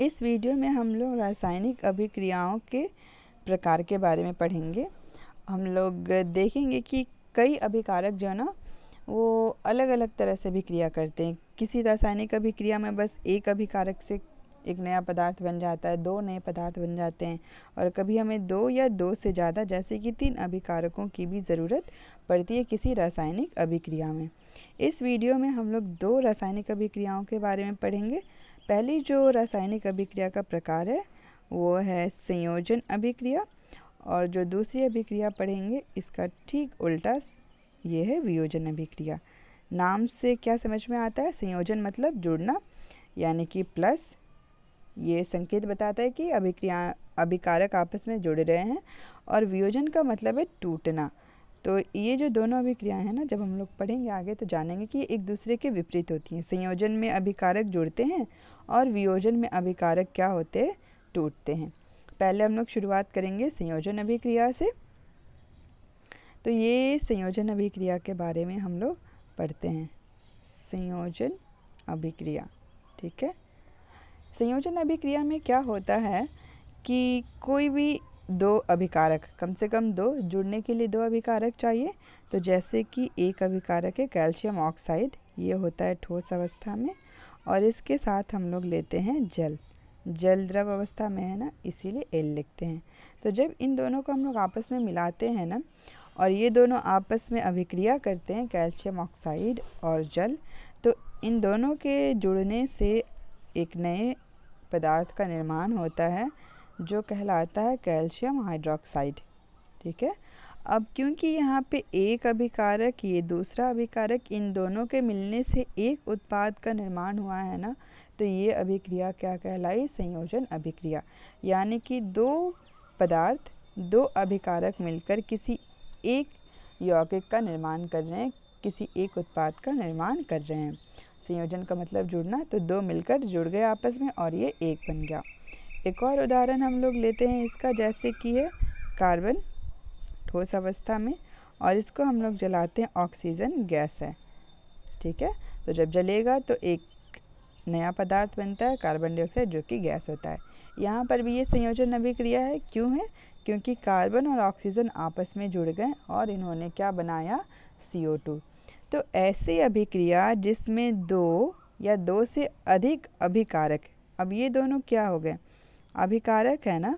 इस वीडियो में हम लोग रासायनिक अभिक्रियाओं के प्रकार के बारे में पढ़ेंगे। हम लोग देखेंगे कि कई अभिकारक जो है ना वो अलग अलग तरह से अभिक्रिया करते हैं। किसी रासायनिक अभिक्रिया में बस एक अभिकारक से एक नया पदार्थ बन जाता है, दो नए पदार्थ बन जाते हैं, और कभी हमें दो या दो से ज़्यादा जैसे कि 3 अभिकारकों की भी ज़रूरत पड़ती है किसी रासायनिक अभिक्रिया में। इस वीडियो में हम लोग 2 रासायनिक अभिक्रियाओं के बारे में पढ़ेंगे। पहली जो रासायनिक अभिक्रिया का प्रकार है वो है संयोजन अभिक्रिया, और जो दूसरी अभिक्रिया पढ़ेंगे इसका ठीक उल्टा ये है वियोजन अभिक्रिया। नाम से क्या समझ में आता है? संयोजन मतलब जुड़ना, यानी कि प्लस, ये संकेत बताता है कि अभिकारक आपस में जुड़ रहे हैं, और वियोजन का मतलब है टूटना। तो ये जो दोनों अभिक्रियाएं हैं ना, जब हम लोग पढ़ेंगे आगे तो जानेंगे कि एक दूसरे के विपरीत होती हैं। संयोजन में अभिकारक जुड़ते हैं और वियोजन में अभिकारक क्या होते हैं? टूटते हैं। पहले हम लोग शुरुआत करेंगे संयोजन अभिक्रिया से। तो ये संयोजन अभिक्रिया के बारे में हम लोग पढ़ते हैं। संयोजन अभिक्रिया, ठीक है। संयोजन अभिक्रिया में क्या होता है कि कोई भी दो अभिकारक, कम से कम दो, जुड़ने के लिए दो अभिकारक चाहिए। तो जैसे कि एक अभिकारक है कैल्शियम ऑक्साइड, ये होता है ठोस अवस्था में, और इसके साथ हम लोग लेते हैं जल। जल द्रव अवस्था में है ना, इसीलिए एल लिखते हैं। तो जब इन दोनों को हम लोग आपस में मिलाते हैं ना, और ये दोनों आपस में अभिक्रिया करते हैं, कैल्शियम ऑक्साइड और जल, तो इन दोनों के जुड़ने से एक नए पदार्थ का निर्माण होता है जो कहलाता है कैल्शियम हाइड्रोक्साइड, ठीक है। अब क्योंकि यहाँ पे एक अभिकारक, ये दूसरा अभिकारक, इन दोनों के मिलने से एक उत्पाद का निर्माण हुआ है ना, तो ये अभिक्रिया क्या कहलाई? संयोजन अभिक्रिया। यानी कि दो पदार्थ, दो अभिकारक मिलकर किसी एक यौगिक का निर्माण कर रहे हैं, किसी एक उत्पाद का निर्माण कर रहे हैं। संयोजन का मतलब जुड़ना, तो दो मिलकर जुड़ गए आपस में और ये एक बन गया। एक और उदाहरण हम लोग लेते हैं इसका, जैसे कि है कार्बन ठोस अवस्था में, और इसको हम लोग जलाते हैं, ऑक्सीजन गैस है, ठीक है। तो जब जलेगा तो एक नया पदार्थ बनता है कार्बन डाइऑक्साइड, जो कि गैस होता है। यहाँ पर भी ये संयोजन अभिक्रिया है। क्यों है? क्योंकि कार्बन और ऑक्सीजन आपस में जुड़ गए और इन्होंने क्या बनाया? CO2। तो ऐसी अभिक्रिया जिसमें दो या दो से अधिक अभिकारक, अब ये दोनों क्या हो गए? अभिकारक है ना,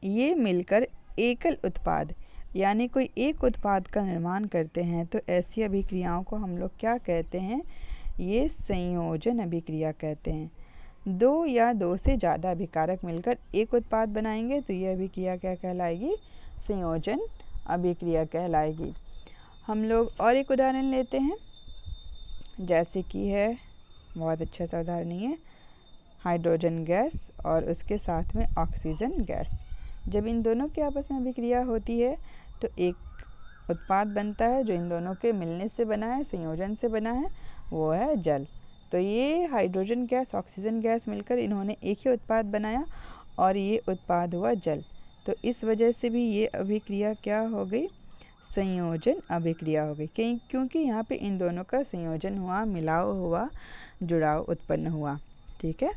ये मिलकर एकल उत्पाद यानी कोई एक उत्पाद का निर्माण करते हैं। तो ऐसी अभिक्रियाओं को हम लोग क्या कहते हैं? ये संयोजन अभिक्रिया कहते हैं। दो या दो से ज़्यादा अभिकारक मिलकर एक उत्पाद बनाएंगे तो ये अभिक्रिया क्या कहलाएगी? संयोजन अभिक्रिया कहलाएगी। हम लोग और एक उदाहरण लेते हैं, जैसे कि है, बहुत अच्छा सा उदाहरण है, हाइड्रोजन गैस और उसके साथ में ऑक्सीजन गैस। जब इन दोनों के आपस में अभिक्रिया होती है तो एक उत्पाद बनता है जो इन दोनों के मिलने से बना है, संयोजन से बना है, वो है जल। तो ये हाइड्रोजन गैस, ऑक्सीजन गैस मिलकर इन्होंने एक ही उत्पाद बनाया और ये उत्पाद हुआ जल। तो इस वजह से भी ये अभिक्रिया क्या हो गई? संयोजन अभिक्रिया हो गई। क्योंकि यहाँ पे इन दोनों का संयोजन हुआ, मिलाव हुआ, जुड़ाव उत्पन्न हुआ, ठीक है।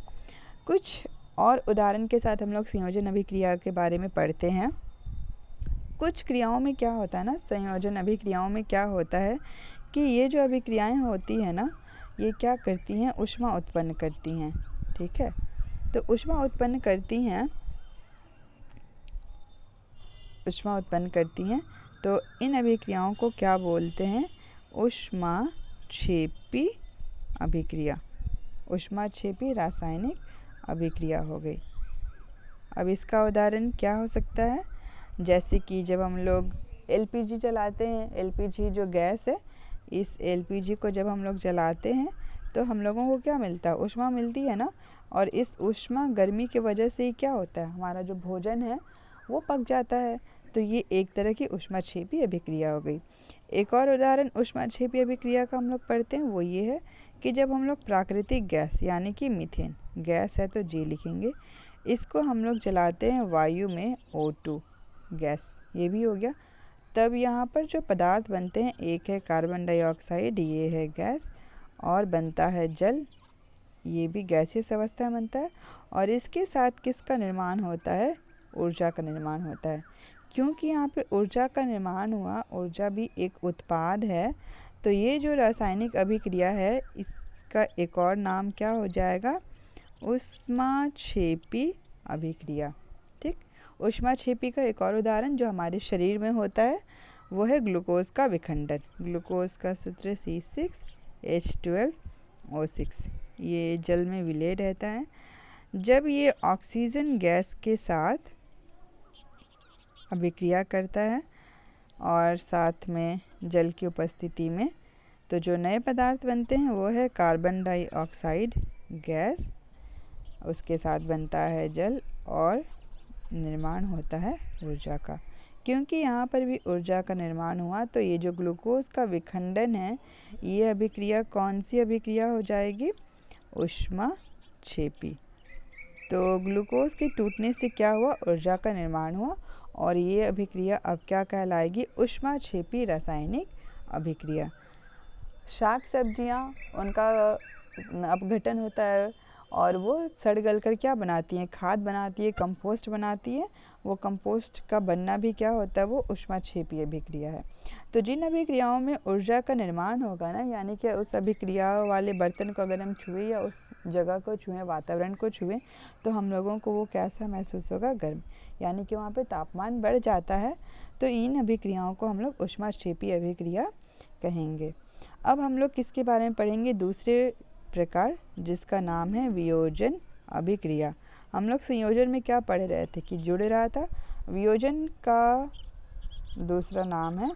कुछ और उदाहरण के साथ हम लोग संयोजन अभिक्रिया के बारे में पढ़ते हैं। कुछ क्रियाओं में क्या होता है ना, संयोजन अभिक्रियाओं में क्या होता है कि ये जो अभिक्रियाएं होती हैं ना, ये क्या करती हैं? ऊष्मा उत्पन्न करती हैं, ठीक है। तो ऊष्मा उत्पन्न करती हैं, तो इन अभिक्रियाओं को क्या बोलते हैं? ऊष्माक्षेपी अभिक्रिया। ऊष्माक्षेपी रासायनिक अभिक्रिया हो गई। अब इसका उदाहरण क्या हो सकता है? जैसे कि जब हम लोग LPG चलाते हैं, LPG जो गैस है, इस LPG को जब हम लोग जलाते हैं तो हम लोगों को क्या मिलता है? ऊष्मा मिलती है ना। और इस ऊष्मा गर्मी की वजह से ही क्या होता है? हमारा जो भोजन है वो पक जाता है। तो ये एक तरह की ऊष्माक्षेपी अभिक्रिया हो गई। एक और उदाहरण ऊष्माक्षेपी अभिक्रिया का हम लोग पढ़ते हैं, वो ये है कि जब हम लोग प्राकृतिक गैस यानी कि मीथेन गैस है तो G लिखेंगे, इसको हम लोग जलाते हैं वायु में, O2 गैस, ये भी हो गया। तब यहाँ पर जो पदार्थ बनते हैं, एक है कार्बन डाइऑक्साइड, ये है गैस, और बनता है जल, ये भी गैसियस अवस्था में बनता है। और इसके साथ किसका निर्माण होता है? ऊर्जा का निर्माण होता है। क्योंकि यहाँ पे ऊर्जा का निर्माण हुआ, ऊर्जा भी एक उत्पाद है, तो ये जो रासायनिक अभिक्रिया है इसका एक और नाम क्या हो जाएगा? ऊष्माक्षेपी अभिक्रिया। ठीक, ऊष्माक्षेपी का एक और उदाहरण जो हमारे शरीर में होता है वो है ग्लूकोज का विखंडन। ग्लूकोज का सूत्र C6H12O6। ये जल में विलय रहता है। जब ये ऑक्सीजन गैस के साथ अभिक्रिया करता है और साथ में जल की उपस्थिति में, तो जो नए पदार्थ बनते हैं वो है कार्बन डाइऑक्साइड गैस, उसके साथ बनता है जल और निर्माण होता है ऊर्जा का। क्योंकि यहाँ पर भी ऊर्जा का निर्माण हुआ, तो ये जो ग्लूकोज का विखंडन है ये अभिक्रिया कौन सी अभिक्रिया हो जाएगी? ऊष्माक्षेपी। तो ग्लूकोज के टूटने से क्या हुआ? ऊर्जा का निर्माण हुआ और ये अभिक्रिया अब क्या कहलाएगी? ऊष्माक्षेपी रासायनिक अभिक्रिया। शाक सब्जियाँ उनका अपघटन होता है और वो सड़ गल कर क्या बनाती हैं? खाद बनाती है, कंपोस्ट बनाती है। वो कंपोस्ट का बनना भी क्या होता है? वो ऊष्माक्षेपी अभिक्रिया है। तो जिन अभिक्रियाओं में ऊर्जा का निर्माण होगा ना, यानी कि उस अभिक्रिया वाले बर्तन को अगर हम छुए या उस जगह को छुएं, वातावरण को छुएं, तो हम लोगों को वो कैसा महसूस होगा? गर्म, यानी कि वहाँ पे तापमान बढ़ जाता है। तो इन अभिक्रियाओं को हम लोग ऊष्माक्षेपी अभिक्रिया कहेंगे। अब हम लोग किसके बारे में पढ़ेंगे? दूसरे प्रकार, जिसका नाम है वियोजन अभिक्रिया। हम लोग संयोजन में क्या पढ़ रहे थे कि जुड़ रहा था। वियोजन का दूसरा नाम है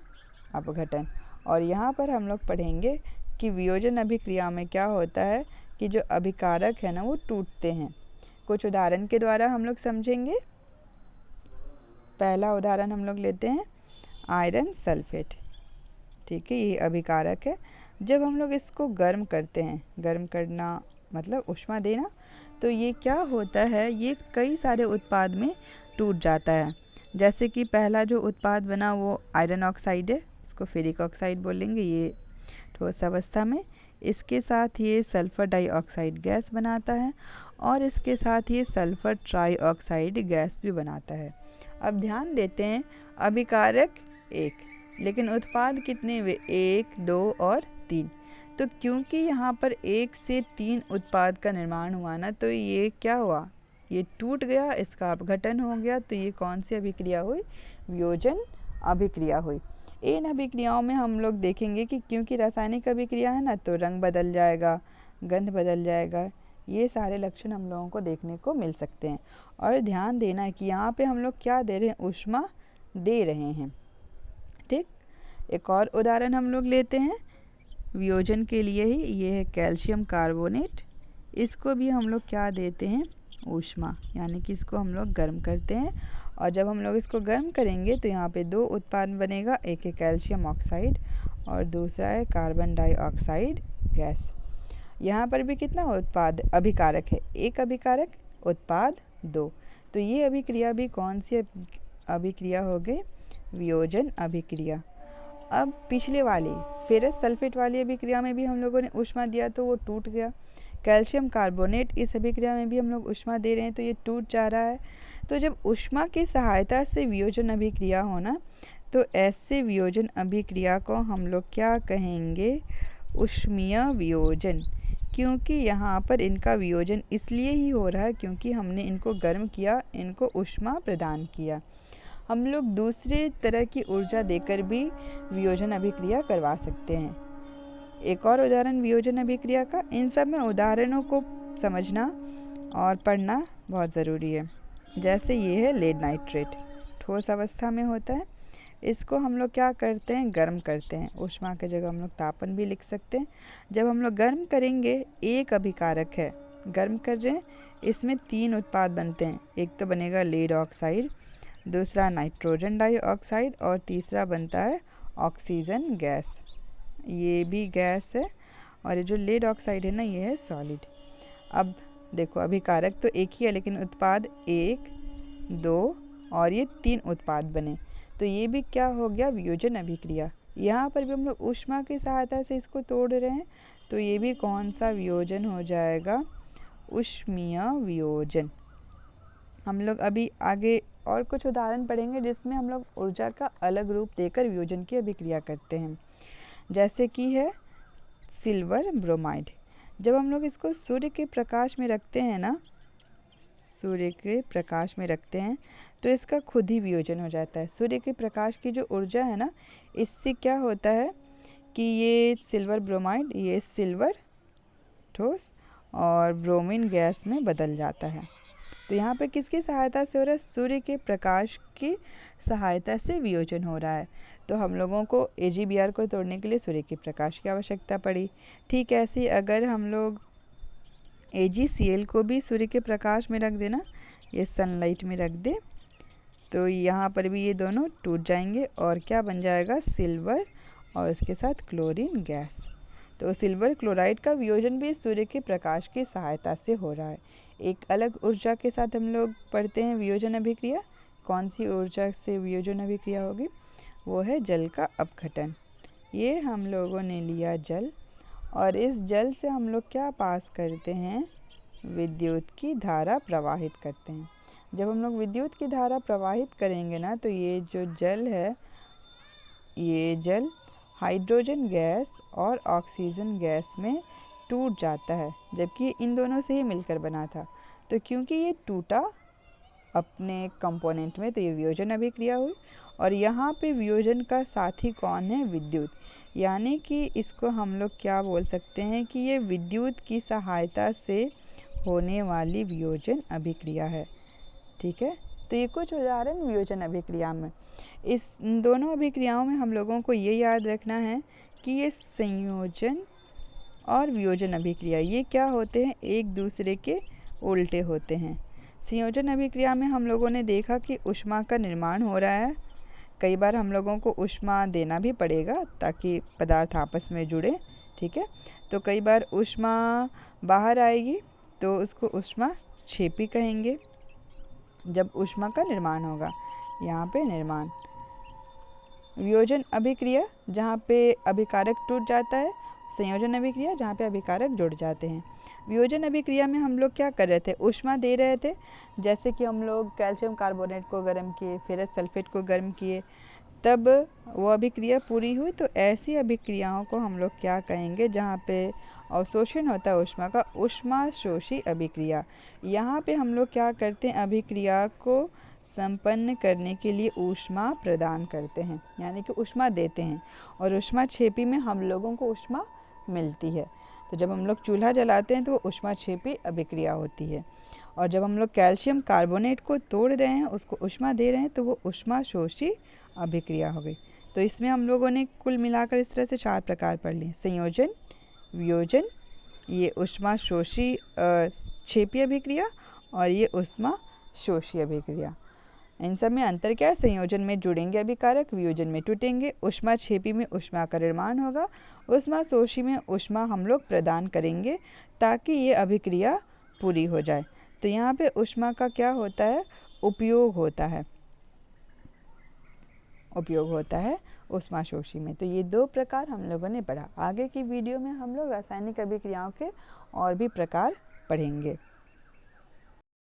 अपघटन। और यहाँ पर हम लोग पढ़ेंगे कि वियोजन अभिक्रिया में क्या होता है कि जो अभिकारक है ना वो टूटते हैं। कुछ उदाहरण के द्वारा हम लोग समझेंगे। पहला उदाहरण हम लोग लेते हैं आयरन सल्फेट। ठीक है, ये अभिकारक है। जब हम लोग इसको गर्म करते हैं, गर्म करना मतलब ऊष्मा देना, तो ये क्या होता है? ये कई सारे उत्पाद में टूट जाता है। जैसे कि पहला जो उत्पाद बना वो आयरन ऑक्साइड है, इसको फेरिक ऑक्साइड बोलेंगे। ये ठोस अवस्था में, इसके साथ ये सल्फ़र डाइऑक्साइड गैस बनाता है और इसके साथ ये सल्फ़र ट्राइऑक्साइड गैस भी बनाता है। अब ध्यान देते हैं, अभिकारक एक, लेकिन उत्पाद कितने हुए? 1, 2 और 3। तो क्योंकि यहाँ पर 1 से 3 उत्पाद का निर्माण हुआ ना, तो ये क्या हुआ? ये टूट गया, इसका अपघटन हो गया। तो ये कौन सी अभिक्रिया हुई? वियोजन अभिक्रिया हुई। इन अभिक्रियाओं में हम लोग देखेंगे कि क्योंकि रासायनिक अभिक्रिया है ना, तो रंग बदल जाएगा, गंध बदल जाएगा। ये सारे लक्षण हम लोगों को देखने को मिल सकते हैं। और ध्यान देना कि यहाँ पे हम लोग क्या दे रहे हैं? ऊष्मा दे रहे हैं। ठीक, एक और उदाहरण हम लोग लेते हैं वियोजन के लिए ही। ये है कैल्शियम कार्बोनेट। इसको भी हम लोग क्या देते हैं? ऊष्मा, यानी कि इसको हम लोग गर्म करते हैं। और जब हम लोग इसको गर्म करेंगे तो यहाँ पे 2 उत्पाद बनेगा, एक है कैल्शियम ऑक्साइड और दूसरा है कार्बन डाइऑक्साइड गैस। यहाँ पर भी कितना उत्पाद अभिकारक है? 1 अभिकारक, उत्पाद 2। तो ये अभिक्रिया भी कौन सी अभिक्रिया हो गई? वियोजन अभिक्रिया। अब पिछले वाली फेरस सल्फेट वाली अभिक्रिया में भी हम लोगों ने ऊष्मा दिया तो वो टूट गया। कैल्शियम कार्बोनेट, इस अभिक्रिया में भी हम लोग ऊष्मा दे रहे हैं तो ये टूट जा रहा है। तो जब ऊष्मा की सहायता से वियोजन अभिक्रिया होना, तो ऐसे वियोजन अभिक्रिया को हम लोग क्या कहेंगे? ऊष्मीय वियोजन। क्योंकि यहाँ पर इनका वियोजन इसलिए ही हो रहा है क्योंकि हमने इनको गर्म किया, इनको ऊष्मा प्रदान किया। हम लोग दूसरे तरह की ऊर्जा देकर भी वियोजन अभिक्रिया करवा सकते हैं। एक और उदाहरण वियोजन अभिक्रिया का। इन सब में उदाहरणों को समझना और पढ़ना बहुत ज़रूरी है। जैसे ये है लेड नाइट्रेट, ठोस अवस्था में होता है। इसको हम लोग क्या करते हैं? गर्म करते हैं। ऊष्मा की जगह हम लोग तापन भी लिख सकते हैं। जब हम लोग गर्म करेंगे, 1 अभिकारक है, गर्म कर रहे हैं, इसमें 3 उत्पाद बनते हैं। एक तो बनेगा लेड ऑक्साइड, दूसरा नाइट्रोजन डाइऑक्साइड और तीसरा बनता है ऑक्सीजन गैस। ये भी गैस है और ये जो लेड ऑक्साइड है ना, ये है सॉलिड। अब देखो, अभिकारक तो एक ही है लेकिन उत्पाद 1, 2 और ये 3 उत्पाद बने, तो ये भी क्या हो गया? वियोजन अभिक्रिया। यहाँ पर भी हम लोग ऊष्मा की सहायता से इसको तोड़ रहे हैं, तो ये भी कौन सा वियोजन हो जाएगा? ऊष्मीय वियोजन। हम लोग अभी आगे और कुछ उदाहरण पढ़ेंगे जिसमें हम लोग ऊर्जा का अलग रूप देकर वियोजन की अभिक्रिया करते हैं। जैसे कि है सिल्वर ब्रोमाइड। जब हम लोग इसको सूर्य के प्रकाश में रखते हैं ना, सूर्य के प्रकाश में रखते हैं तो इसका खुद ही वियोजन हो जाता है। सूर्य के प्रकाश की जो ऊर्जा है ना, इससे क्या होता है कि ये सिल्वर ब्रोमाइड, ये सिल्वर ठोस और ब्रोमीन गैस में बदल जाता है। तो यहाँ पे किसकी सहायता से हो रहा है? सूर्य के प्रकाश की सहायता से वियोजन हो रहा है। तो हम लोगों को AgBr को तोड़ने के लिए सूर्य के प्रकाश की आवश्यकता पड़ी। ठीक ऐसे ही अगर हम लोग AgCl को भी सूर्य के प्रकाश में रख देना, ये सनलाइट में रख दे, तो यहाँ पर भी ये दोनों टूट जाएंगे और क्या बन जाएगा? सिल्वर और इसके साथ क्लोरीन गैस। तो सिल्वर क्लोराइड का वियोजन भी सूर्य के प्रकाश की सहायता से हो रहा है। एक अलग ऊर्जा के साथ हम लोग पढ़ते हैं वियोजन अभिक्रिया। कौन सी ऊर्जा से वियोजन अभिक्रिया होगी? वो है जल का अपघटन। ये हम लोगों ने लिया जल, और इस जल से हम लोग क्या पास करते हैं? विद्युत की धारा प्रवाहित करते हैं। जब हम लोग विद्युत की धारा प्रवाहित करेंगे ना, तो ये जो जल है, ये जल हाइड्रोजन गैस और ऑक्सीजन गैस में टूट जाता है, जबकि इन दोनों से ही मिलकर बना था। तो क्योंकि ये टूटा अपने कंपोनेंट में, तो ये वियोजन अभिक्रिया हुई। और यहाँ पे वियोजन का साथी कौन है? विद्युत। यानी कि इसको हम लोग क्या बोल सकते हैं कि ये विद्युत की सहायता से होने वाली वियोजन अभिक्रिया है। ठीक है, तो ये कुछ उदाहरण वियोजन अभिक्रिया में। इस दोनों अभिक्रियाओं में हम लोगों को ये याद रखना है कि ये संयोजन और वियोजन अभिक्रिया ये क्या होते हैं? एक दूसरे के उल्टे होते हैं। संयोजन अभिक्रिया में हम लोगों ने देखा कि ऊष्मा का निर्माण हो रहा है। कई बार हम लोगों को ऊष्मा देना भी पड़ेगा ताकि पदार्थ आपस में जुड़े। ठीक है, तो कई बार ऊष्मा बाहर आएगी तो उसको ऊष्मा क्षेपी कहेंगे। जब ऊष्मा का निर्माण होगा, यहाँ पे निर्माण। वियोजन अभिक्रिया जहाँ पे अभिकारक टूट जाता है, संयोजन अभिक्रिया जहाँ पे अभिकारक जुड़ जाते हैं। वियोजन अभिक्रिया में हम लोग क्या कर रहे थे? ऊष्मा दे रहे थे। जैसे कि हम लोग कैल्शियम कार्बोनेट को गर्म किए, फेरस सल्फेट को गर्म किए, तब वो अभिक्रिया पूरी हुई। तो ऐसी अभिक्रियाओं को हम लोग क्या कहेंगे? जहाँ पे अवशोषण होता है ऊष्मा का, ऊष्माशोषी अभिक्रिया। यहाँ पे हम लोग क्या करते हैं? अभिक्रिया को संपन्न करने के लिए ऊष्मा प्रदान करते हैं, यानी कि ऊष्मा देते हैं, और ऊष्माक्षेपी में हम लोगों को ऊष्मा मिलती है। तो जब हम लोग चूल्हा जलाते हैं तो वो ऊष्माक्षेपी अभिक्रिया होती है, और जब हम लोग कैल्शियम कार्बोनेट को तोड़ रहे हैं, उसको ऊष्मा दे रहे हैं, तो वो ऊष्माशोषी अभिक्रिया हो गई। तो इसमें हम लोगों ने कुल मिलाकर इस तरह से 4 प्रकार पढ़ लिए: संयोजन, वियोजन, ये ऊष्माशोषी क्षेपी अभिक्रिया, और ये ऊष्माशोषी अभिक्रिया। इन सब में अंतर क्या है? संयोजन में जुड़ेंगे अभिकारक, वियोजन में टूटेंगे। ऊष्माक्षेपी में ऊष्मा का निर्माण होगा, ऊष्माशोषी में ऊष्मा हम लोग प्रदान करेंगे ताकि ये अभिक्रिया पूरी हो जाए। तो यहाँ पे ऊष्मा का क्या होता है? उपयोग होता है, उपयोग होता है ऊष्माशोषी में। तो ये 2 प्रकार हम लोगों ने पढ़ा। आगे की वीडियो में हम लोग रासायनिक अभिक्रियाओं के और भी प्रकार पढ़ेंगे।